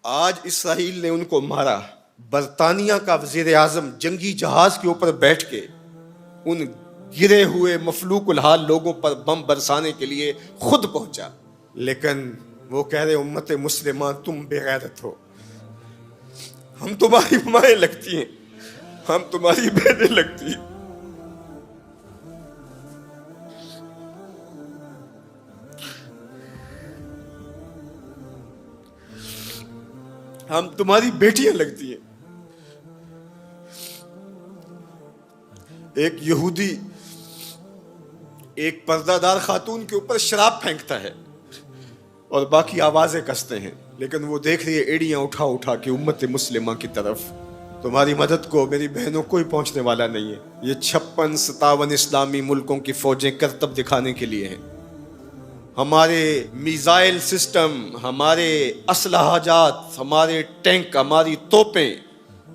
آج اسرائیل نے ان کو مارا، برطانیہ کا وزیر اعظم جنگی جہاز کے اوپر بیٹھ کے ان گرے ہوئے مفلوق الحال لوگوں پر بم برسانے کے لیے خود پہنچا، لیکن وہ کہہ رہے امت مسلمہ تم بے غیرت ہو، ہم تمہاری مائیں لگتی ہیں، ہم تمہاری بہنیں لگتی ہیں، ہم تمہاری بیٹیاں لگتی ہیں۔ ایک یہودی ایک پردہ دار خاتون کے اوپر شراب پھینکتا ہے اور باقی آوازیں کستے ہیں، لیکن وہ دیکھ رہی ہے ایڑیاں اٹھا اٹھا کے امت مسلمہ کی طرف۔ تمہاری مدد کو میری بہنوں کوئی پہنچنے والا نہیں ہے۔ یہ 56-57 اسلامی ملکوں کی فوجیں کرتب دکھانے کے لیے ہیں۔ ہمارے میزائل سسٹم، ہمارے اسلحہ جات، ہمارے ٹینک، ہماری توپیں،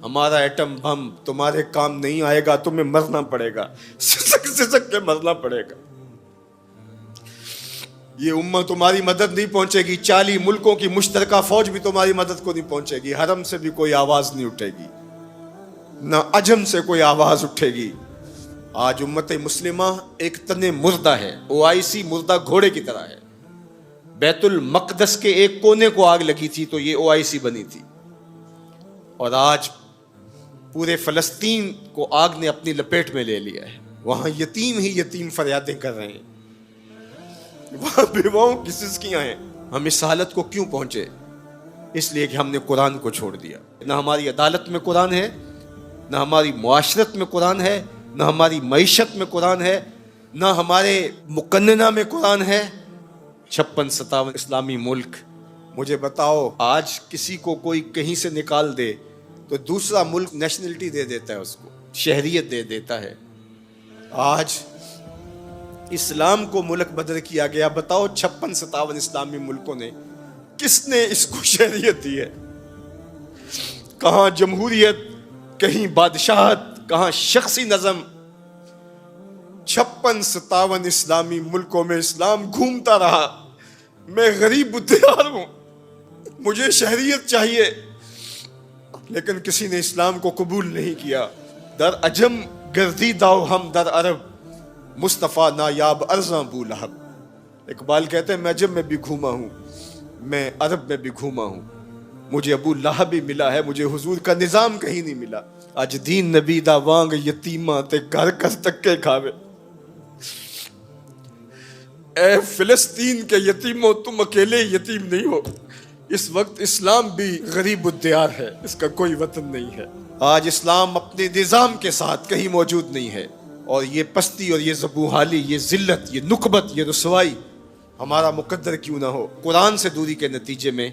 ہمارا ایٹم بم تمہارے کام نہیں آئے گا، تمہیں مرنا پڑے گا، سسک سسک کے مرنا پڑے گا۔ یہ امت تمہاری مدد نہیں پہنچے گی، 40 ملکوں کی مشترکہ فوج بھی تمہاری مدد کو نہیں پہنچے گی، حرم سے بھی کوئی آواز نہیں اٹھے گی، نہ عجم سے کوئی آواز اٹھے گی۔ آج امت مسلمہ ایک تن مردہ ہے، OIC مردہ گھوڑے کی طرح ہے۔ بیت المقدس کے ایک کونے کو آگ لگی تھی تو یہ OIC بنی تھی، اور آج پورے فلسطین کو آگ نے اپنی لپیٹ میں لے لیا ہے۔ وہاں یتیم ہی یتیم فریادیں کر رہے ہیں، وہاں بیواؤں کی سسکیاں ہیں۔ ہم اس حالت کو کیوں پہنچے؟ اس لیے کہ ہم نے قرآن کو چھوڑ دیا۔ نہ ہماری عدالت میں قرآن ہے، نہ ہماری معاشرت میں قرآن ہے، نہ ہماری معیشت میں قرآن ہے، نہ ہمارے مقننہ میں قرآن ہے۔ 56-57 اسلامی ملک، مجھے بتاؤ آج کسی کو کوئی کہیں سے نکال دے تو دوسرا ملک نیشنلٹی دے دیتا ہے، اس کو شہریت دے دیتا ہے۔ آج اسلام کو ملک بدر کیا گیا، بتاؤ 56-57 اسلامی ملکوں نے کس نے اس کو شہریت دی ہے؟ کہاں جمہوریت، کہیں بادشاہت، کہاں شخصی نظم۔ 56-57 اسلامی ملکوں میں اسلام گھومتا رہا۔ میں غریب الدیار ہوں، مجھے شہریت چاہیے، لیکن کسی نے اسلام کو قبول نہیں کیا۔ در عجم گردیدہ ہم در عرب، مصطفیٰ نایاب ارزاں بو لہب۔ اقبال کہتے ہیں میں عجم میں بھی گھوما ہوں، میں عرب میں بھی گھوما ہوں، مجھے ابو لہب بھی ملا ہے، مجھے حضور کا نظام کہیں نہیں ملا۔ اج دین نبی دا وانگ یتیماں تے گھر کر تکے کھاوے۔ اے فلسطین کے یتیموں، تم اکیلے یتیم نہیں ہو، اس وقت اسلام بھی غریب الدیار ہے، اس کا کوئی وطن نہیں ہے۔ آج اسلام اپنے نظام کے ساتھ کہیں موجود نہیں ہے، اور یہ پستی اور یہ زبوحالی، یہ ذلت، یہ نکبت، یہ رسوائی ہمارا مقدر کیوں نہ ہو، قرآن سے دوری کے نتیجے میں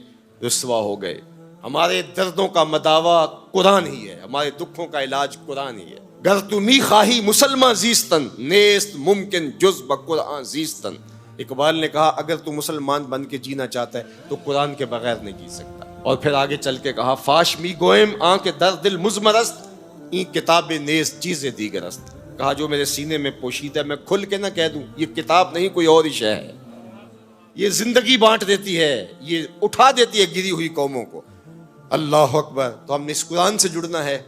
رسوا ہو گئے۔ ہمارے دردوں کا مداوا قرآن ہی ہے، ہمارے دکھوں کا علاج قرآن ہی ہے۔ گر تو می خواہی مسلمان زیستن، نیست ممکن جز بقرآن زیستن۔ اقبال نے کہا اگر تو مسلمان بن کے جینا چاہتا ہے تو قرآن کے بغیر نہیں جی سکتا۔ اور پھر آگے چل کے کہا فاش می گوئم آن کے در دل مزمرست، این کتاب نیست چیزیں دیگرست۔ کہا جو میرے سینے میں پوشیدہ ہے میں کھل کے نہ کہہ دوں، یہ کتاب نہیں کوئی اور ہی شے ہے، یہ زندگی بانٹ دیتی ہے، یہ اٹھا دیتی ہے گری ہوئی قوموں کو۔ اللہ اکبر۔ تو ہم نے اس قرآن سے جڑنا ہے،